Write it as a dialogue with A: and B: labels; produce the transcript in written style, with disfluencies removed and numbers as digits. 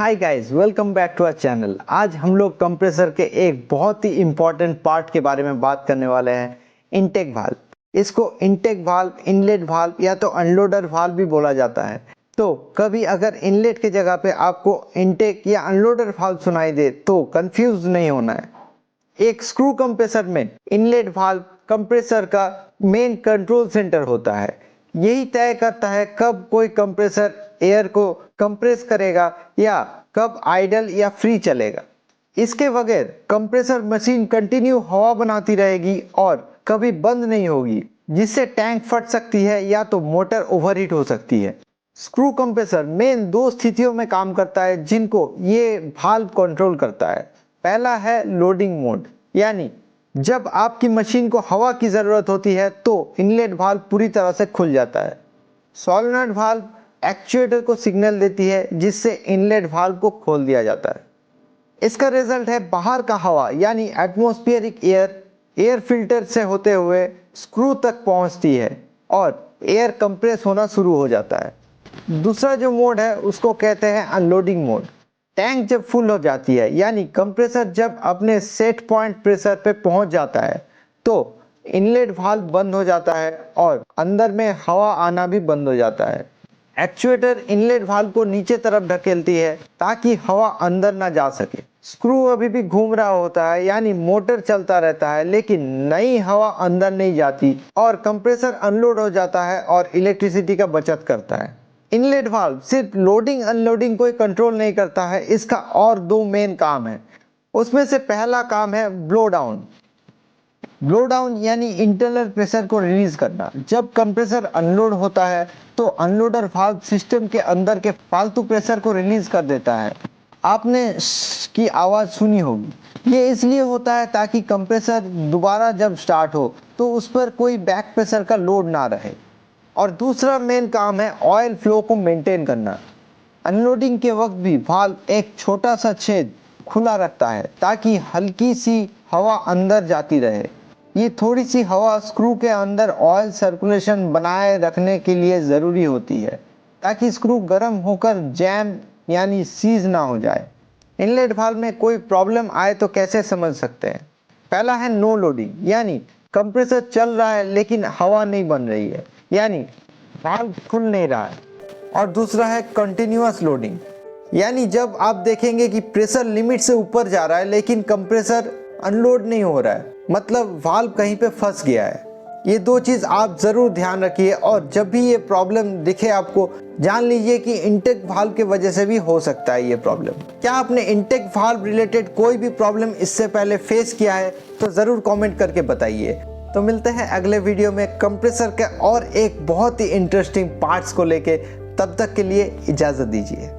A: Hi guys, welcome back to our channel. आज हम लोग कंप्रेसर के एक बहुत ही इम्पोर्टेंट पार्ट के बारे में बात करने वाले हैं, इनटेक वाल्व। इसको इनटेक वाल्व, इनलेट वाल्व या तो अनलोडर वाल्व भी बोला जाता है। तो कभी अगर इनलेट की जगह पे आपको इनटेक या अनलोडर वाल्व सुनाई दे तो कंफ्यूज नहीं होना है। एक स्क्रू कंप्रेसर में इनलेट वाल्व कंप्रेसर का मेन कंट्रोल सेंटर होता है। यही तय करता है कब कोई कंप्रेसर एयर को कंप्रेस करेगा या कब आइडल या फ्री चलेगा। इसके बगैर कंप्रेसर मशीन कंटिन्यू हवा बनाती रहेगी और कभी बंद नहीं होगी, जिससे टैंक फट सकती है या तो मोटर ओवरहीट हो सकती है। स्क्रू कंप्रेसर मेन दो स्थितियों में काम करता है जिनको ये वाल्व कंट्रोल करता है। पहला है लोडिंग मोड, यानी जब आपकी मशीन को हवा की ज़रूरत होती है तो इनलेट वाल्व पूरी तरह से खुल जाता है। सोलेनॉइड वाल्व एक्चुएटर को सिग्नल देती है जिससे इनलेट वाल्व को खोल दिया जाता है। इसका रिजल्ट है बाहर का हवा यानी एटमॉस्फेरिक एयर फिल्टर से होते हुए स्क्रू तक पहुंचती है और एयर कंप्रेस होना शुरू हो जाता है। दूसरा जो मोड है उसको कहते हैं अनलोडिंग मोड। टैंक जब फुल हो जाती है यानी कंप्रेसर जब अपने सेट पॉइंट प्रेशर पे पहुंच जाता है तो इनलेट वाल्व बंद हो जाता है और अंदर में हवा आना भी बंद हो जाता है। एक्चुएटर इनलेट वाल्व को नीचे तरफ ढकेलती है ताकि हवा अंदर ना जा सके। स्क्रू अभी भी घूम रहा होता है यानी मोटर चलता रहता है, लेकिन नई हवा अंदर नहीं जाती और कंप्रेसर अनलोड हो जाता है और इलेक्ट्रिसिटी का बचत करता है। इनलेट वाल्व सिर्फ लोडिंग अनलोडिंग को कंट्रोल नहीं करता है, इसका और दो मेन काम है। उसमें से पहला काम है ब्लो डाउन। ब्लो डाउन यानी इंटरनल प्रेशर को रिलीज करना। जब कंप्रेसर अनलोड होता है तो अनलोडर वाल्व सिस्टम के अंदर के फालतू प्रेशर को रिलीज कर देता है। आपने की आवाज़ सुनी होगी। ये इसलिए होता है ताकि कंप्रेसर दोबारा जब स्टार्ट हो तो उस पर कोई बैक प्रेशर का लोड ना रहे। और दूसरा मेन काम है ऑयल फ्लो को मेंटेन करना। अनलोडिंग के वक्त भी वाल्व एक छोटा सा छेद खुला रखता है ताकि हल्की सी हवा अंदर जाती रहे। ये थोड़ी सी हवा स्क्रू के अंदर ऑयल सर्कुलेशन बनाए रखने के लिए ज़रूरी होती है ताकि स्क्रू गर्म होकर जैम यानी सीज ना हो जाए। इनलेट वाल्व में कोई प्रॉब्लम आए तो कैसे समझ सकते हैं। पहला है नो लोडिंग, यानी कंप्रेसर चल रहा है लेकिन हवा नहीं बन रही है, यानी वाल्व खुल नहीं रहा है। और दूसरा है कंटिन्यूअस लोडिंग, यानी जब आप देखेंगे कि प्रेशर लिमिट से ऊपर जा रहा है लेकिन कंप्रेसर अनलोड नहीं हो रहा है, मतलब वाल्व कहीं पे फंस गया है। ये दो चीज़ आप ज़रूर ध्यान रखिए और जब भी ये प्रॉब्लम दिखे आपको, जान लीजिए कि इनटेक वाल्व के वजह से भी हो सकता है ये प्रॉब्लम। क्या आपने इनटेक वाल्व रिलेटेड कोई भी प्रॉब्लम इससे पहले फेस किया है तो ज़रूर कमेंट करके बताइए। तो मिलते हैं अगले वीडियो में कंप्रेसर के और एक बहुत ही इंटरेस्टिंग पार्ट्स को लेके। तब तक के लिए इजाज़त दीजिए।